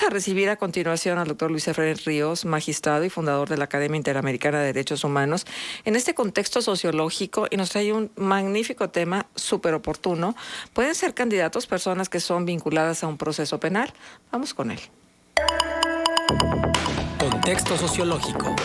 Vamos a recibir a continuación al doctor Luis Efraín Ríos, magistrado y fundador de la Academia Interamericana de Derechos Humanos, en este contexto sociológico, y nos trae un magnífico tema súper oportuno. ¿Pueden ser candidatos personas que son vinculadas a un proceso penal? Vamos con él. Contexto sociológico.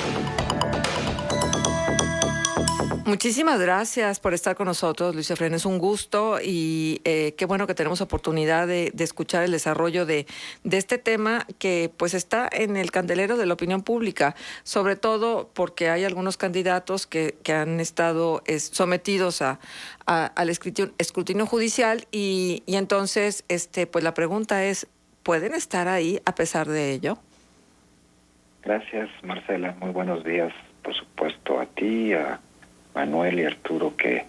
Muchísimas gracias por estar con nosotros, Luis Efraín. Es un gusto y qué bueno que tenemos oportunidad de escuchar el desarrollo de este tema que pues está en el candelero de la opinión pública, sobre todo porque hay algunos candidatos que han estado sometidos al escrutinio judicial y entonces pues la pregunta es, ¿pueden estar ahí a pesar de ello? Gracias, Marcela. Muy buenos días, por supuesto, a ti, a Manuel y Arturo, que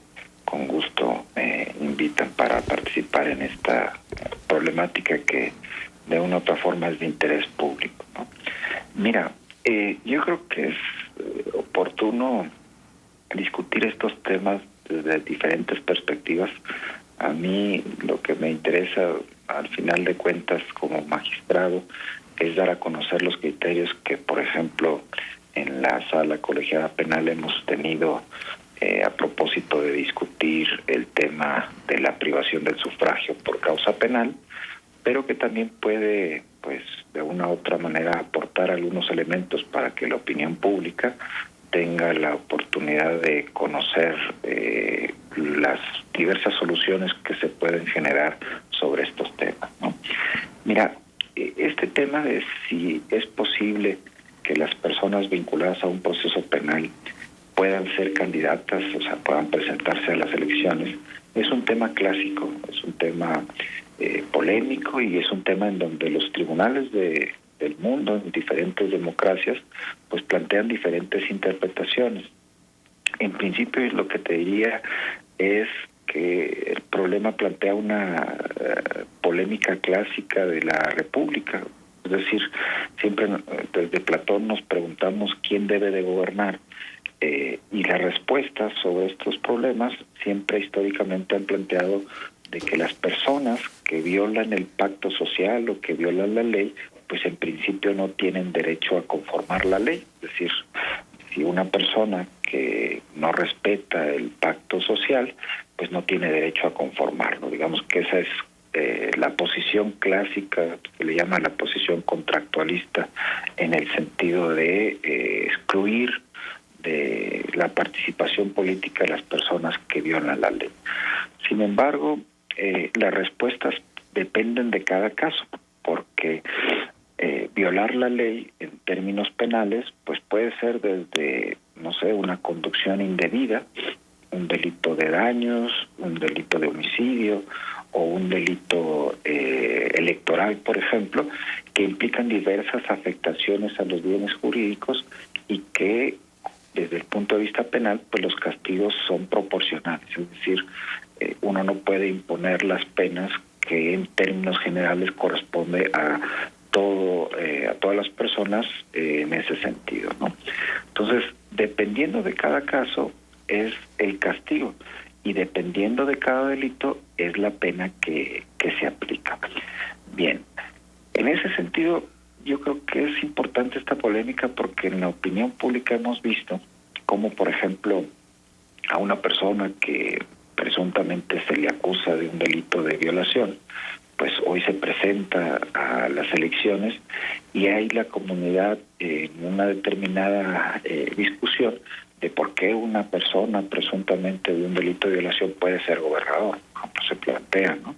con gusto me invitan para participar en esta problemática que de una u otra forma es de interés público, ¿no? Mira, yo creo que es oportuno discutir estos temas desde diferentes perspectivas. A mí lo que me interesa, al final de cuentas, como magistrado, es dar a conocer los criterios que, por ejemplo, en la sala colegiada penal hemos tenido a propósito de discutir el tema de la privación del sufragio por causa penal, pero que también puede, pues, de una u otra manera aportar algunos elementos para que la opinión pública tenga la oportunidad de conocer las diversas soluciones que se pueden generar sobre estos temas, ¿no? Mira, este tema de si es posible que las personas vinculadas a un proceso penal puedan ser candidatas, o sea, puedan presentarse a las elecciones, es un tema clásico, es un tema polémico y es un tema en donde los tribunales del mundo, en diferentes democracias, pues plantean diferentes interpretaciones. En principio, lo que te diría es que el problema plantea una polémica clásica de la República. Es decir, siempre desde Platón nos preguntamos quién debe de gobernar, y las respuestas sobre estos problemas siempre históricamente han planteado de que las personas que violan el pacto social o que violan la ley, pues en principio no tienen derecho a conformar la ley. Es decir, si una persona que no respeta el pacto social, pues no tiene derecho a conformarlo. Digamos que esa es la posición clásica, que le llama la posición contractualista, en el sentido de excluir de la participación política de las personas que violan la ley. Sin embargo, las respuestas dependen de cada caso, porque violar la ley en términos penales pues puede ser desde, no sé, una conducción indebida, un delito de daños, un delito de homicidio o un delito electoral, por ejemplo, que implican diversas afectaciones a los bienes jurídicos y que desde el punto de vista penal, pues los castigos son proporcionales, es decir, uno no puede imponer las penas que en términos generales corresponde a todas las personas en ese sentido, ¿no? Entonces, dependiendo de cada caso es el castigo y dependiendo de cada delito es la pena que se aplica. Bien, en ese sentido yo creo que es importante esta polémica porque en la opinión pública hemos visto cómo, por ejemplo, a una persona que presuntamente se le acusa de un delito de violación, pues hoy se presenta a las elecciones y hay la comunidad en una determinada discusión de por qué una persona presuntamente de un delito de violación puede ser gobernador, como se plantea, ¿no?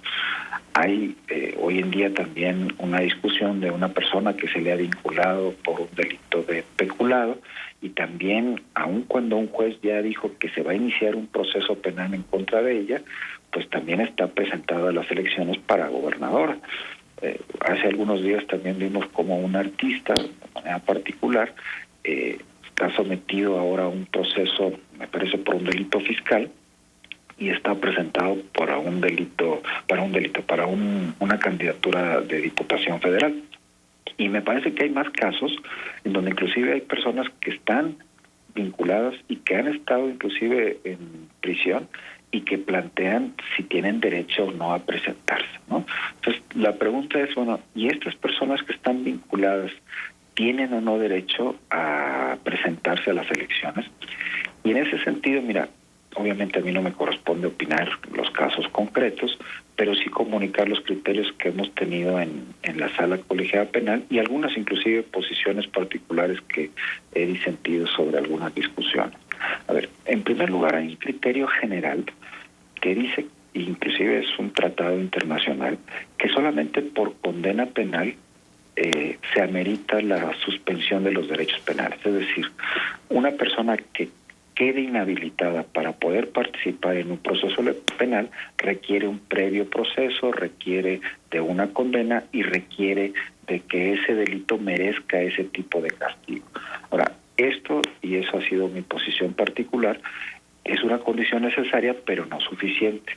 Hay hoy en día también una discusión de una persona que se le ha vinculado por un delito de peculado y también, aun cuando un juez ya dijo que se va a iniciar un proceso penal en contra de ella, pues también está presentada a las elecciones para gobernadora. Hace algunos días también vimos como un artista, de manera particular, está sometido ahora a un proceso, me parece, por un delito fiscal, y está presentado para una candidatura de diputación federal. Y me parece que hay más casos en donde inclusive hay personas que están vinculadas y que han estado inclusive en prisión y que plantean si tienen derecho o no a presentarse, ¿no? Entonces, la pregunta es, bueno, ¿y estas personas que están vinculadas tienen o no derecho a presentarse a las elecciones? Y en ese sentido, mira, obviamente a mí no me corresponde opinar los casos concretos, pero sí comunicar los criterios que hemos tenido en la sala colegiada penal y algunas inclusive posiciones particulares que he disentido sobre algunas discusiones. A ver, en primer lugar hay un criterio general que dice, inclusive es un tratado internacional, que solamente por condena penal se amerita la suspensión de los derechos penales. Es decir, una persona que quede inhabilitada para poder participar en un proceso penal requiere un previo proceso, requiere de una condena y requiere de que ese delito merezca ese tipo de castigo. Ahora, esto, y eso ha sido mi posición particular, es una condición necesaria pero no suficiente.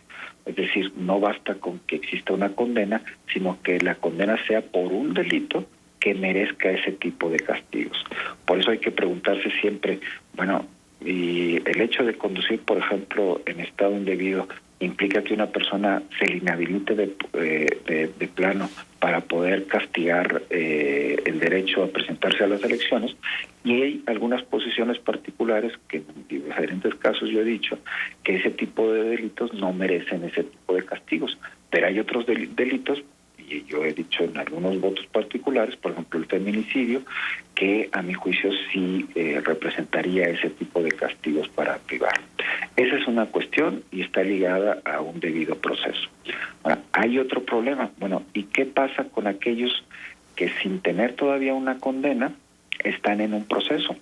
Es decir, no basta con que exista una condena, sino que la condena sea por un delito que merezca ese tipo de castigos. Por eso hay que preguntarse siempre, bueno, y el hecho de conducir, por ejemplo, en estado indebido, implica que una persona se le inhabilite de plano para poder castigar el derecho a presentarse a las elecciones, y hay algunas posiciones particulares que en diferentes casos yo he dicho que ese tipo de delitos no merecen ese tipo de castigos, pero hay otros delitos, y yo he dicho en algunos votos particulares, por ejemplo el feminicidio, que a mi juicio sí representaría ese tipo de castigos para privar. Esa es una cuestión y está ligada a un debido proceso. Ahora, hay otro problema. Bueno, ¿y qué pasa con aquellos que sin tener todavía una condena están en un proceso?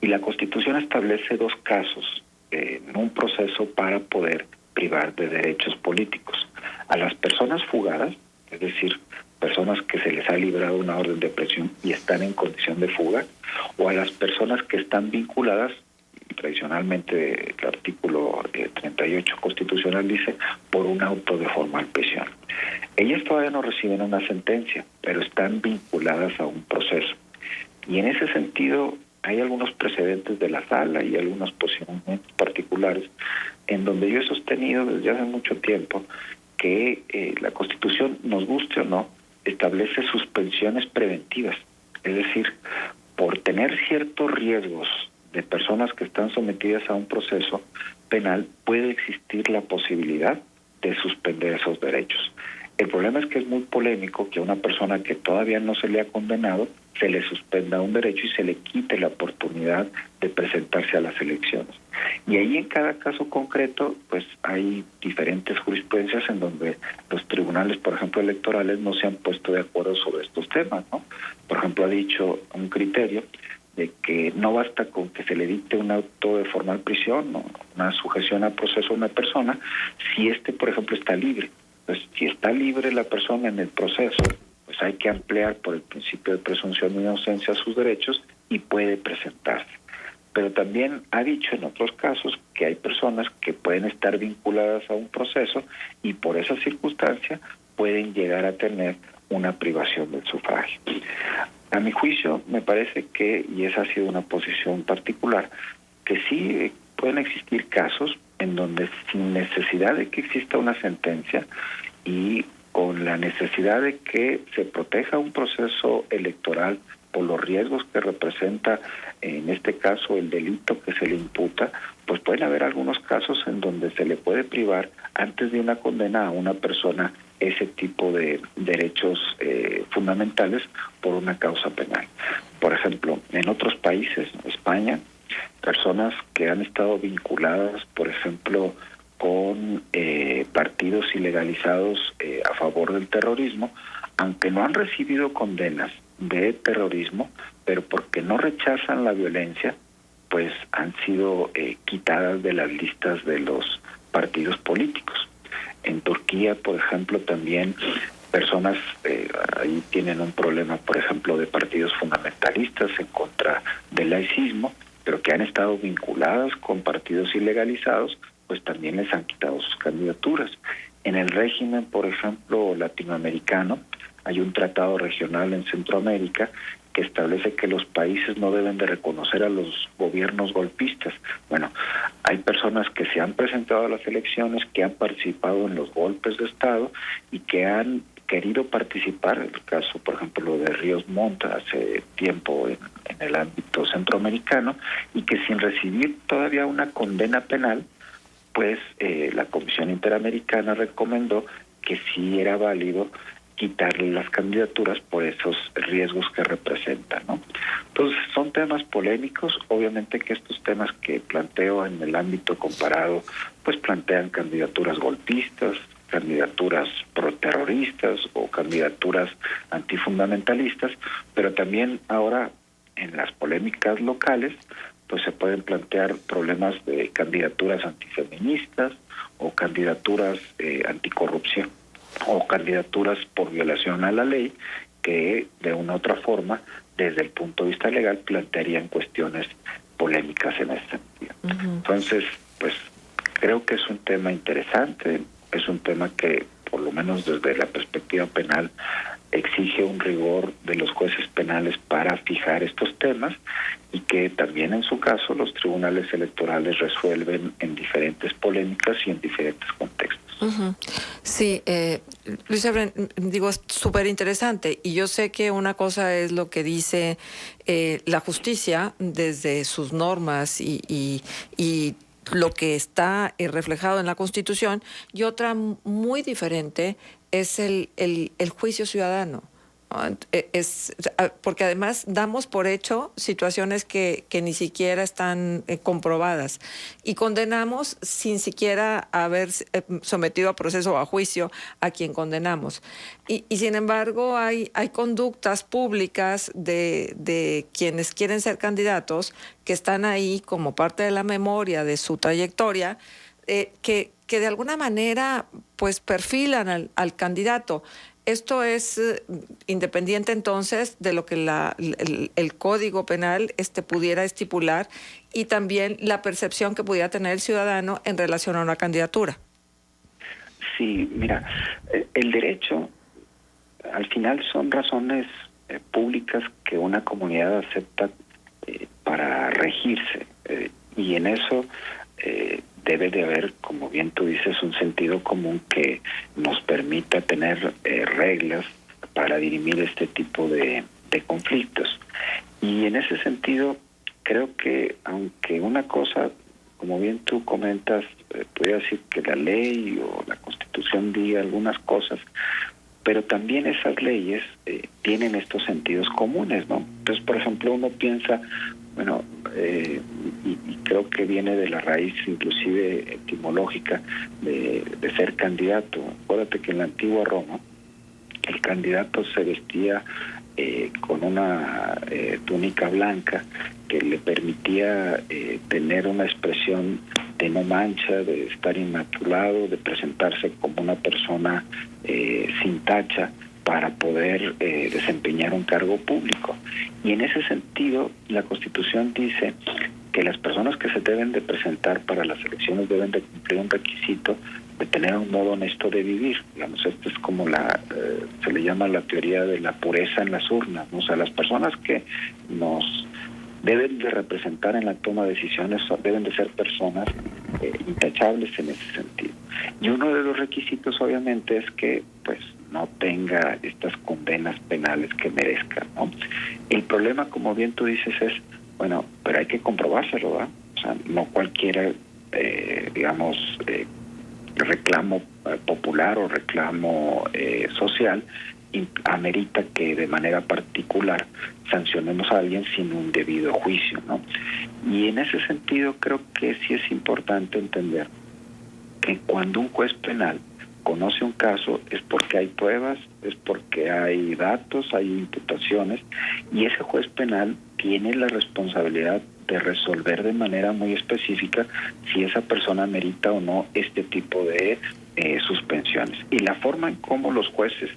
Y la Constitución establece dos casos en un proceso para poder privar de derechos políticos. A las personas fugadas, es decir, personas que se les ha librado una orden de prisión y están en condición de fuga, o a las personas que están vinculadas, tradicionalmente el artículo 38 constitucional dice, por un auto de formal prisión. Ellas todavía no reciben una sentencia, pero están vinculadas a un proceso. Y en ese sentido hay algunos precedentes de la sala y algunos posicionamientos particulares en donde yo he sostenido desde hace mucho tiempo que la Constitución, nos guste o no, establece suspensiones preventivas. Es decir, por tener ciertos riesgos de personas que están sometidas a un proceso penal, puede existir la posibilidad de suspender esos derechos. El problema es que es muy polémico que a una persona que todavía no se le ha condenado se le suspenda un derecho y se le quite la oportunidad de presentarse a las elecciones. Y ahí en cada caso concreto, pues hay diferentes jurisprudencias en donde los tribunales, por ejemplo, electorales, no se han puesto de acuerdo sobre estos temas, ¿no? Por ejemplo, ha dicho un criterio de que no basta con que se le dicte un auto de formal prisión o una sujeción a proceso a una persona si por ejemplo, está libre. Pues si está libre la persona en el proceso, pues hay que ampliar por el principio de presunción de inocencia sus derechos y puede presentarse. Pero también ha dicho en otros casos que hay personas que pueden estar vinculadas a un proceso y por esa circunstancia pueden llegar a tener una privación del sufragio. A mi juicio, me parece que, y esa ha sido una posición particular, que sí pueden existir casos en donde sin necesidad de que exista una sentencia y con la necesidad de que se proteja un proceso electoral por los riesgos que representa, en este caso, el delito que se le imputa, pues pueden haber algunos casos en donde se le puede privar antes de una condena a una persona ese tipo de derechos fundamentales por una causa penal. Por ejemplo, en otros países, España, personas que han estado vinculadas, por ejemplo, con partidos ilegalizados a favor del terrorismo, aunque no han recibido condenas de terrorismo, pero porque no rechazan la violencia, pues han sido quitadas de las listas de los partidos políticos. En Turquía, por ejemplo, también personas ahí tienen un problema, por ejemplo, de partidos fundamentalistas en contra del laicismo, pero que han estado vinculadas con partidos ilegalizados, pues también les han quitado sus candidaturas. En el régimen, por ejemplo, latinoamericano, hay un tratado regional en Centroamérica que establece que los países no deben de reconocer a los gobiernos golpistas. Bueno, hay personas que se han presentado a las elecciones, que han participado en los golpes de Estado y que han querido participar, en el caso, por ejemplo, lo de Ríos Montt hace tiempo en el ámbito centroamericano, y que sin recibir todavía una condena penal, pues la Comisión Interamericana recomendó que sí era válido quitarle las candidaturas por esos riesgos que representan, ¿no? Entonces, son temas polémicos. Obviamente que estos temas que planteo en el ámbito comparado, pues plantean candidaturas golpistas, candidaturas proterroristas o candidaturas antifundamentalistas, pero también ahora en las polémicas locales, pues se pueden plantear problemas de candidaturas antifeministas o candidaturas anticorrupción o candidaturas por violación a la ley que de una u otra forma, desde el punto de vista legal, plantearían cuestiones polémicas en ese sentido. Entonces, pues creo que es un tema interesante, es un tema que, por lo menos desde la perspectiva penal, exige un rigor de los jueces penales para fijar estos temas, y que también en su caso los tribunales electorales resuelven en diferentes polémicas y en diferentes contextos. Sí, Luis Efraín, digo, es súper interesante, y yo sé que una cosa es lo que dice la justicia desde sus normas y lo que está reflejado en la Constitución, y otra muy diferente es el juicio ciudadano. Porque además damos por hecho situaciones que ni siquiera están comprobadas, y condenamos sin siquiera haber sometido a proceso o a juicio a quien condenamos. Y sin embargo hay conductas públicas de quienes quieren ser candidatos que están ahí como parte de la memoria de su trayectoria, que de alguna manera pues perfilan al candidato. Esto es independiente entonces de lo que el Código Penal pudiera estipular, y también la percepción que pudiera tener el ciudadano en relación a una candidatura. Sí, mira, el derecho al final son razones públicas que una comunidad acepta para regirse, y en eso debe de haber, como bien tú dices, un sentido común que nos permita tener reglas para dirimir este tipo de conflictos. Y en ese sentido, creo que aunque una cosa, como bien tú comentas, pudiera decir que la ley o la Constitución diga algunas cosas, pero también esas leyes tienen estos sentidos comunes, ¿no? Entonces, por ejemplo, uno piensa, bueno, y creo que viene de la raíz inclusive etimológica de ser candidato. Acuérdate que en la antigua Roma el candidato se vestía con una túnica blanca que le permitía tener una expresión de no mancha, de estar inmaculado, de presentarse como una persona sin tacha, para poder desempeñar un cargo público. Y en ese sentido, la Constitución dice que las personas que se deben de presentar para las elecciones deben de cumplir un requisito de tener un modo honesto de vivir. Digamos, esto es como se le llama la teoría de la pureza en las urnas, ¿no? O sea, las personas que nos deben de representar en la toma de decisiones deben de ser personas intachables en ese sentido. Y uno de los requisitos, obviamente, es que pues no tenga estas condenas penales que merezca, ¿no? El problema, como bien tú dices, es, bueno, pero hay que comprobárselo, ¿verdad? O sea, no cualquiera, reclamo popular o reclamo social amerita que de manera particular sancionemos a alguien sin un debido juicio, ¿no? Y en ese sentido creo que sí es importante entender que cuando un juez penal conoce un caso es porque hay pruebas, es porque hay datos, hay imputaciones, y ese juez penal tiene la responsabilidad de resolver de manera muy específica si esa persona merita o no este tipo de suspensiones. Y la forma en cómo los jueces,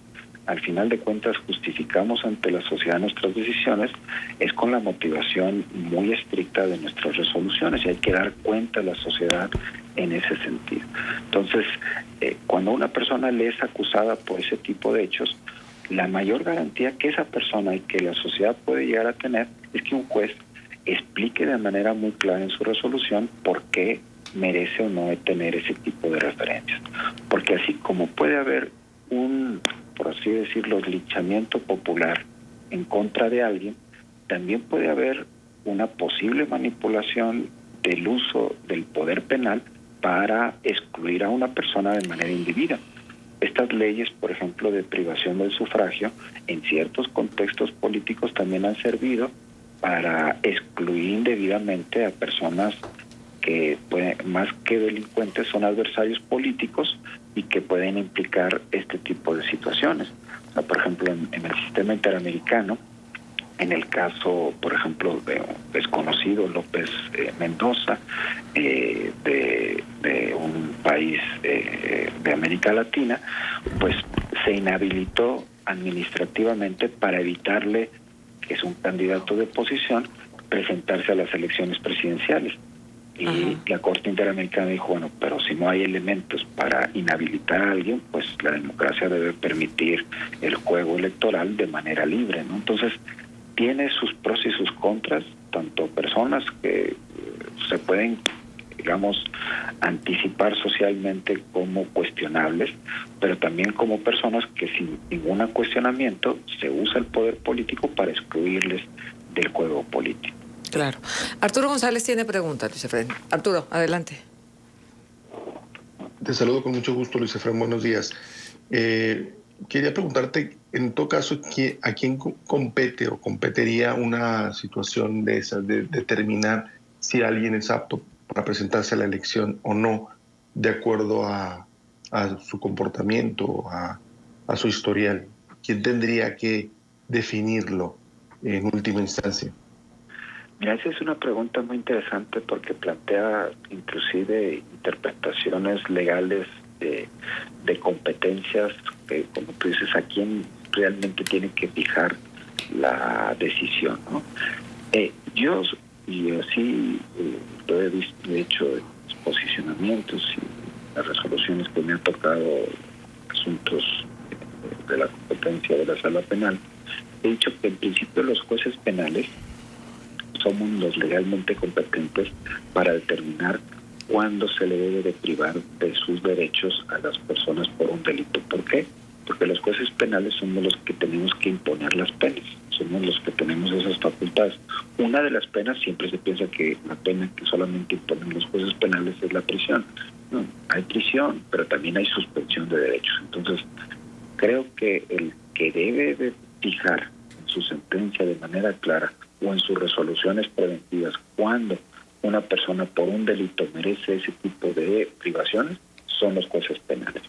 al final de cuentas, justificamos ante la sociedad nuestras decisiones es con la motivación muy estricta de nuestras resoluciones, y hay que dar cuenta a la sociedad en ese sentido. Entonces, cuando una persona le es acusada por ese tipo de hechos, la mayor garantía que esa persona y que la sociedad puede llegar a tener es que un juez explique de manera muy clara en su resolución por qué merece o no tener ese tipo de referencias. Porque así como puede haber por así decirlo, linchamiento popular en contra de alguien, también puede haber una posible manipulación del uso del poder penal para excluir a una persona de manera indebida. Estas leyes, por ejemplo, de privación del sufragio, en ciertos contextos políticos también han servido para excluir indebidamente a personas que más que delincuentes son adversarios políticos y que pueden implicar este tipo de situaciones. O sea, por ejemplo, en el sistema interamericano, en el caso, por ejemplo, de un desconocido López Mendoza, de un país de América Latina, pues se inhabilitó administrativamente para evitarle, que es un candidato de oposición, presentarse a las elecciones presidenciales. Y la Corte Interamericana dijo, bueno, pero si no hay elementos para inhabilitar a alguien, pues la democracia debe permitir el juego electoral de manera libre, ¿no? Entonces, tiene sus pros y sus contras, tanto personas que se pueden, digamos, anticipar socialmente como cuestionables, pero también como personas que sin ningún cuestionamiento se usa el poder político para excluirles del juego político. Claro. Arturo González tiene preguntas, Luis Efraín. Arturo, adelante. Te saludo con mucho gusto, Luis Efraín. Buenos días. Quería preguntarte, en todo caso, ¿a quién compete o competiría una situación de esas, de determinar si alguien es apto para presentarse a la elección o no, de acuerdo a su comportamiento, a su historial? ¿Quién tendría que definirlo en última instancia? Mira, esa es una pregunta muy interesante porque plantea inclusive interpretaciones legales de competencias, como tú dices, a quién realmente tiene que fijar la decisión, ¿no? Yo, y así lo he visto, he hecho posicionamientos y las resoluciones que me han tocado asuntos de la competencia de la sala penal, he dicho que en principio los jueces penales somos los legalmente competentes para determinar cuándo se le debe de privar de sus derechos a las personas por un delito. ¿Por qué? Porque los jueces penales somos los que tenemos que imponer las penas, somos los que tenemos esas facultades. Una de las penas, siempre se piensa que la pena que solamente imponen los jueces penales es la prisión. No, hay prisión, pero también hay suspensión de derechos. Entonces, creo que el que debe de fijar en su sentencia de manera clara o en sus resoluciones preventivas cuando una persona por un delito merece ese tipo de privaciones son los jueces penales.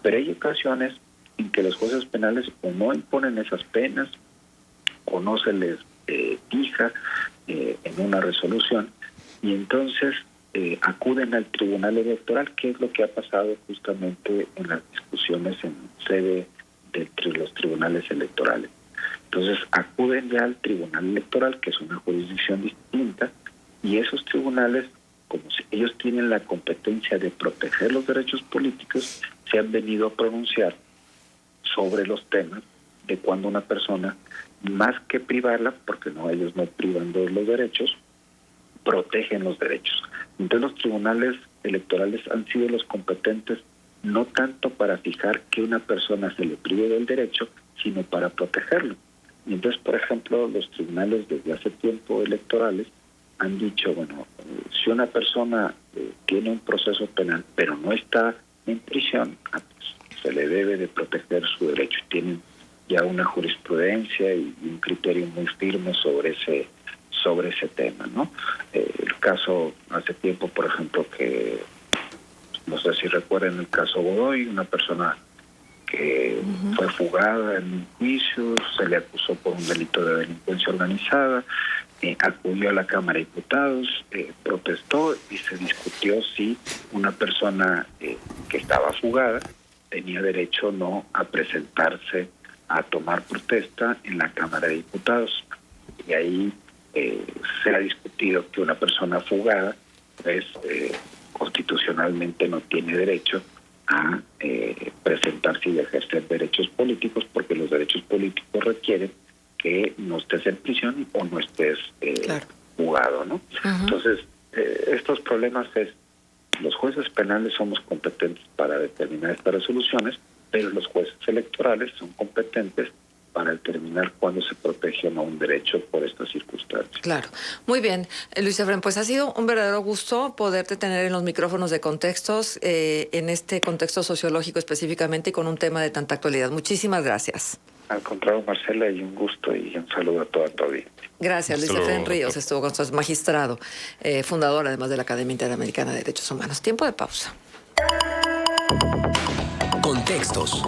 Pero hay ocasiones en que los jueces penales o no imponen esas penas o no se les fija en una resolución y entonces acuden al Tribunal Electoral, que es lo que ha pasado justamente en las discusiones en sede de los tribunales electorales. Entonces acuden ya al Tribunal Electoral, que es una jurisdicción distinta, y esos tribunales, como si ellos tienen la competencia de proteger los derechos políticos, se han venido a pronunciar sobre los temas de cuando una persona, más que privarla, porque no, ellos no privan de los derechos, protegen los derechos. Entonces los tribunales electorales han sido los competentes no tanto para fijar que una persona se le prive del derecho, sino para protegerlo. Y entonces, por ejemplo, los tribunales desde hace tiempo electorales han dicho, bueno, si una persona tiene un proceso penal, pero no está en prisión, pues, se le debe de proteger su derecho. Tienen ya una jurisprudencia y un criterio muy firme sobre ese tema, ¿no? El caso hace tiempo, por ejemplo, que no sé si recuerdan el caso Godoy, una persona que fue fugada en un juicio, se le acusó por un delito de delincuencia organizada, acudió a la Cámara de Diputados, protestó y se discutió si una persona que estaba fugada tenía derecho o no a presentarse a tomar protesta en la Cámara de Diputados. Y ahí se ha discutido que una persona fugada pues constitucionalmente no tiene derecho a presentarse y ejercer derechos políticos, porque los derechos políticos requieren que no estés en prisión o no estés jugado, ¿no? Entonces, estos problemas los jueces penales somos competentes para determinar estas resoluciones, pero los jueces electorales son competentes para determinar cuándo se protege o no un derecho por estas circunstancias. Claro. Muy bien, Luis Efraín, pues ha sido un verdadero gusto poderte tener en los micrófonos de Contextos, en este contexto sociológico específicamente y con un tema de tanta actualidad. Muchísimas gracias. Al contrario, Marcela, y un gusto y un saludo a toda tu audiencia. Gracias, Luis Efraín Ríos, estuvo con nosotros, magistrado, fundador además de la Academia Interamericana de Derechos Humanos. Tiempo de pausa. Contextos.